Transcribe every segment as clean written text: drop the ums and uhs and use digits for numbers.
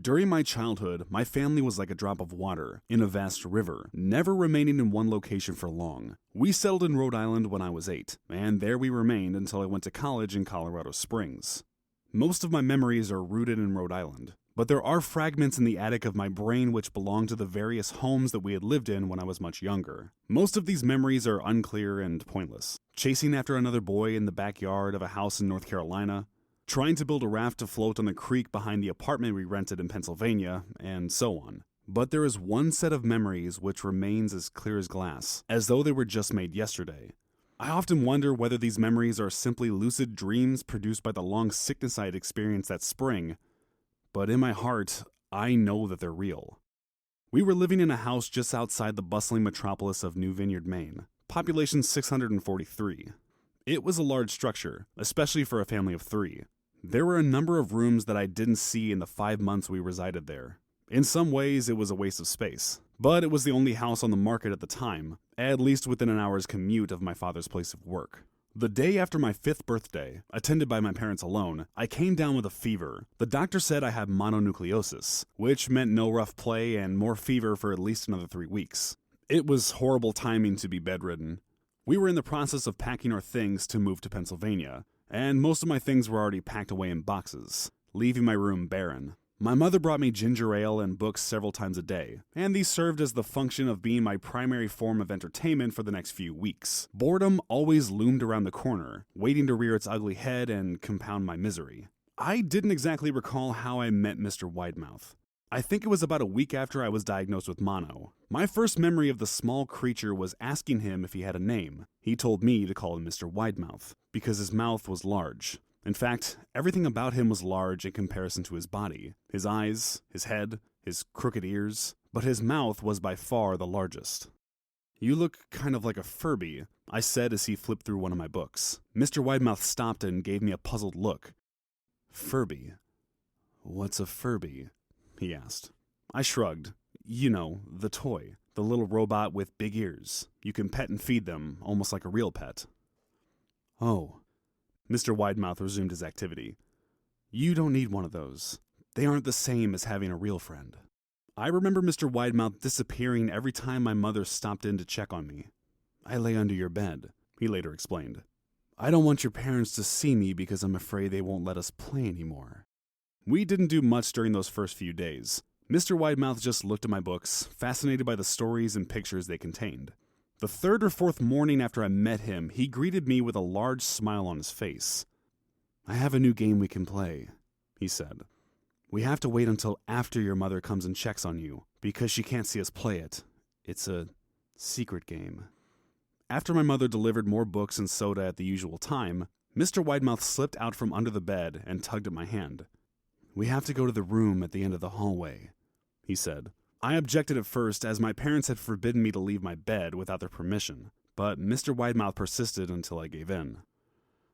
During my childhood, my family was like a drop of water in a vast river, never remaining in one location for long. We settled in Rhode Island when I was 8, and there we remained until I went to college in Colorado Springs. Most of my memories are rooted in Rhode Island, but there are fragments in the attic of my brain which belong to the various homes that we had lived in when I was much younger. Most of these memories are unclear and pointless. Chasing after another boy in the backyard of a house in North Carolina, trying to build a raft to float on the creek behind the apartment we rented in Pennsylvania, and so on. But there is one set of memories which remains as clear as glass, as though they were just made yesterday. I often wonder whether these memories are simply lucid dreams produced by the long sickness I had experienced that spring, but in my heart, I know that they're real. We were living in a house just outside the bustling metropolis of New Vineyard, Maine, population 643. It was a large structure, especially for a family of 3. There were a number of rooms that I didn't see in the 5 months we resided there. In some ways, it was a waste of space, but it was the only house on the market at the time, at least within an hour's commute of my father's place of work. The day after my 5th birthday, attended by my parents alone, I came down with a fever. The doctor said I had mononucleosis, which meant no rough play and more fever for at least another 3 weeks. It was horrible timing to be bedridden. We were in the process of packing our things to move to Pennsylvania, and most of my things were already packed away in boxes, leaving my room barren. My mother brought me ginger ale and books several times a day, and these served as the function of being my primary form of entertainment for the next few weeks. Boredom always loomed around the corner, waiting to rear its ugly head and compound my misery. I didn't exactly recall how I met Mr. Widemouth. I think it was about a week after I was diagnosed with mono. My first memory of the small creature was asking him if he had a name. He told me to call him Mr. Widemouth, because his mouth was large. In fact, everything about him was large in comparison to his body. His eyes, his head, his crooked ears, but his mouth was by far the largest. "You look kind of like a Furby," I said as he flipped through one of my books. Mr. Widemouth stopped and gave me a puzzled look. "Furby? What's a Furby?" he asked. I shrugged. "You know, the toy. The little robot with big ears. You can pet and feed them, almost like a real pet." "Oh." Mr. Widemouth resumed his activity. "You don't need one of those. They aren't the same as having a real friend." I remember Mr. Widemouth disappearing every time my mother stopped in to check on me. "I lay under your bed," he later explained. "I don't want your parents to see me because I'm afraid they won't let us play anymore." We didn't do much during those first few days. Mr. Widemouth just looked at my books, fascinated by the stories and pictures they contained. The 3rd or 4th morning after I met him, he greeted me with a large smile on his face. "I have a new game we can play," he said. "We have to wait until after your mother comes and checks on you, because she can't see us play it. It's a secret game." After my mother delivered more books and soda at the usual time, Mr. Widemouth slipped out from under the bed and tugged at my hand. "We have to go to the room at the end of the hallway," he said. I objected at first, as my parents had forbidden me to leave my bed without their permission, but Mr. Widemouth persisted until I gave in.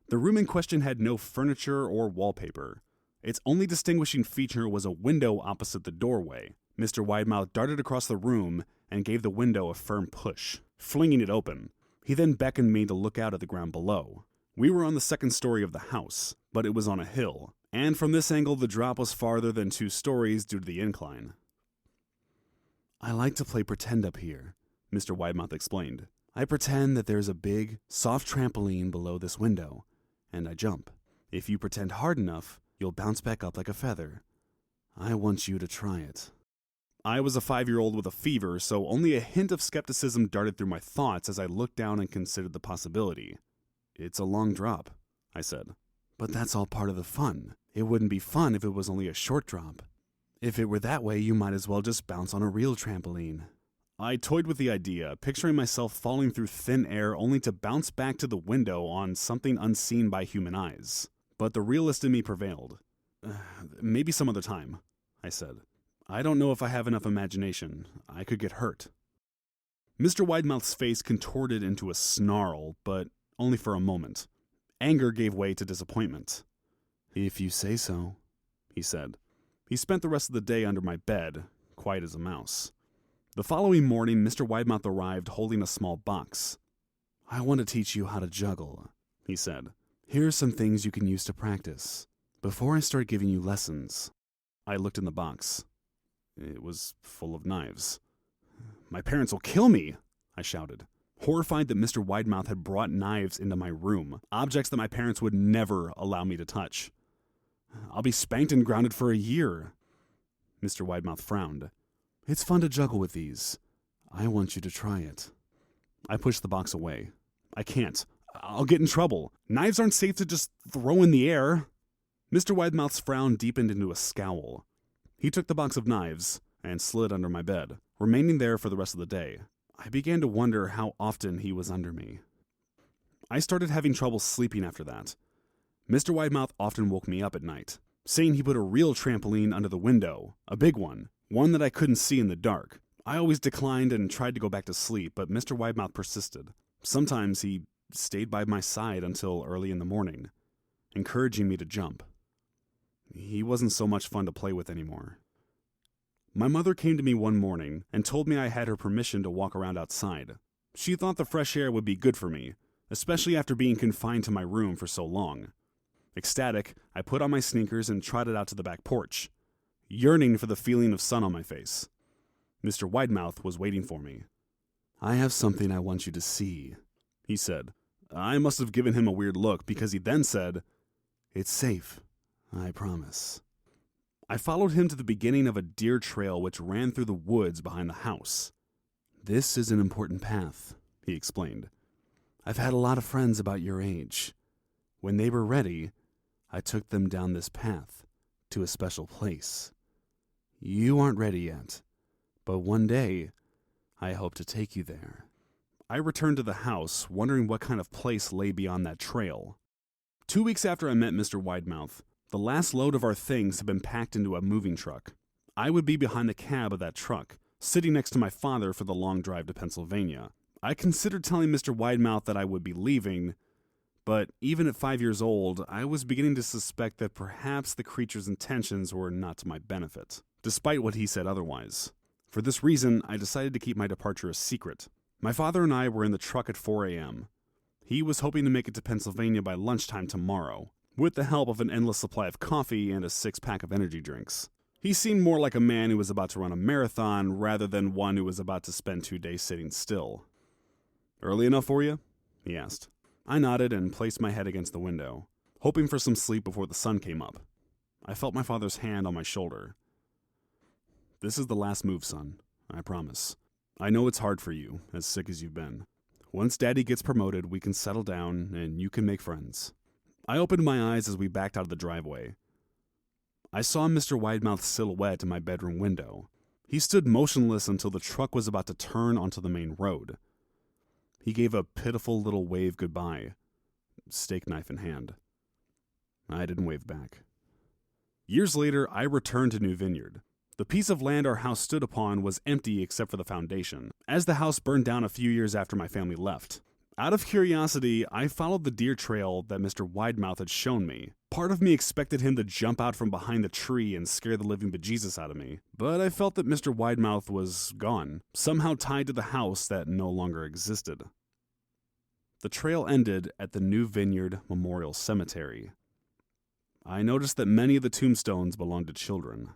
The room in question had no furniture or wallpaper. Its only distinguishing feature was a window opposite the doorway. Mr. Widemouth darted across the room and gave the window a firm push, flinging it open. He then beckoned me to look out at the ground below. We were on the 2nd story of the house, but it was on a hill, and from this angle the drop was farther than 2 stories due to the incline. "I like to play pretend up here," Mr. Widemouth explained. "I pretend that there's a big, soft trampoline below this window, and I jump. If you pretend hard enough, you'll bounce back up like a feather. I want you to try it." I was a 5-year-old with a fever, so only a hint of skepticism darted through my thoughts as I looked down and considered the possibility. "It's a long drop," I said. "But that's all part of the fun. It wouldn't be fun if it was only a short drop. If it were that way, you might as well just bounce on a real trampoline." I toyed with the idea, picturing myself falling through thin air only to bounce back to the window on something unseen by human eyes. But the realist in me prevailed. "Maybe some other time," I said. "I don't know if I have enough imagination. I could get hurt." Mr. Widemouth's face contorted into a snarl, but only for a moment. Anger gave way to disappointment. "If you say so," he said. He spent the rest of the day under my bed, quiet as a mouse. The following morning, Mr. Widemouth arrived holding a small box. "I want to teach you how to juggle," he said. "Here are some things you can use to practice. Before I start giving you lessons, I looked in the box. It was full of knives. "My parents will kill me," I shouted, horrified that Mr. Widemouth had brought knives into my room, objects that my parents would never allow me to touch. "I'll be spanked and grounded for a year." Mr. Widemouth frowned. "It's fun to juggle with these. I want you to try it." I pushed the box away. "I can't. I'll get in trouble. Knives aren't safe to just throw in the air." Mr. Widemouth's frown deepened into a scowl. He took the box of knives and slid under my bed, remaining there for the rest of the day. I began to wonder how often he was under me. I started having trouble sleeping after that. Mr. Widemouth often woke me up at night, saying he put a real trampoline under the window, a big one that I couldn't see in the dark. I always declined and tried to go back to sleep, but Mr. Widemouth persisted. Sometimes he stayed by my side until early in the morning, encouraging me to jump. He wasn't so much fun to play with anymore. My mother came to me one morning and told me I had her permission to walk around outside. She thought the fresh air would be good for me, especially after being confined to my room for so long. Ecstatic, I put on my sneakers and trotted out to the back porch, yearning for the feeling of sun on my face. Mr. Widemouth was waiting for me. "I have something I want you to see," he said. I must have given him a weird look because he then said, "It's safe, I promise." I followed him to the beginning of a deer trail which ran through the woods behind the house. "This is an important path," he explained. "I've had a lot of friends about your age. When they were ready, I took them down this path to a special place. You aren't ready yet, but one day I hope to take you there." I returned to the house, wondering what kind of place lay beyond that trail. 2 weeks after I met Mr. Widemouth, the last load of our things had been packed into a moving truck. I would be behind the cab of that truck, sitting next to my father for the long drive to Pennsylvania. I considered telling Mr. Widemouth that I would be leaving, but even at 5 years old, I was beginning to suspect that perhaps the creature's intentions were not to my benefit, despite what he said otherwise. For this reason, I decided to keep my departure a secret. My father and I were in the truck at 4 a.m. He was hoping to make it to Pennsylvania by lunchtime tomorrow, with the help of an endless supply of coffee and a 6-pack of energy drinks. He seemed more like a man who was about to run a marathon rather than one who was about to spend 2 days sitting still. "Early enough for you?" he asked. I nodded and placed my head against the window, hoping for some sleep before the sun came up. I felt my father's hand on my shoulder. "This is the last move, son. I promise. I know it's hard for you, as sick as you've been. Once Daddy gets promoted, we can settle down and you can make friends." I opened my eyes as we backed out of the driveway. I saw Mr. Widemouth's silhouette in my bedroom window. He stood motionless until the truck was about to turn onto the main road. He gave a pitiful little wave goodbye, steak knife in hand. I didn't wave back. Years later, I returned to New Vineyard. The piece of land our house stood upon was empty except for the foundation, as the house burned down a few years after my family left. Out of curiosity, I followed the deer trail that Mr. Widemouth had shown me. Part of me expected him to jump out from behind the tree and scare the living bejesus out of me, but I felt that Mr. Widemouth was gone, somehow tied to the house that no longer existed. The trail ended at the New Vineyard Memorial Cemetery. I noticed that many of the tombstones belonged to children.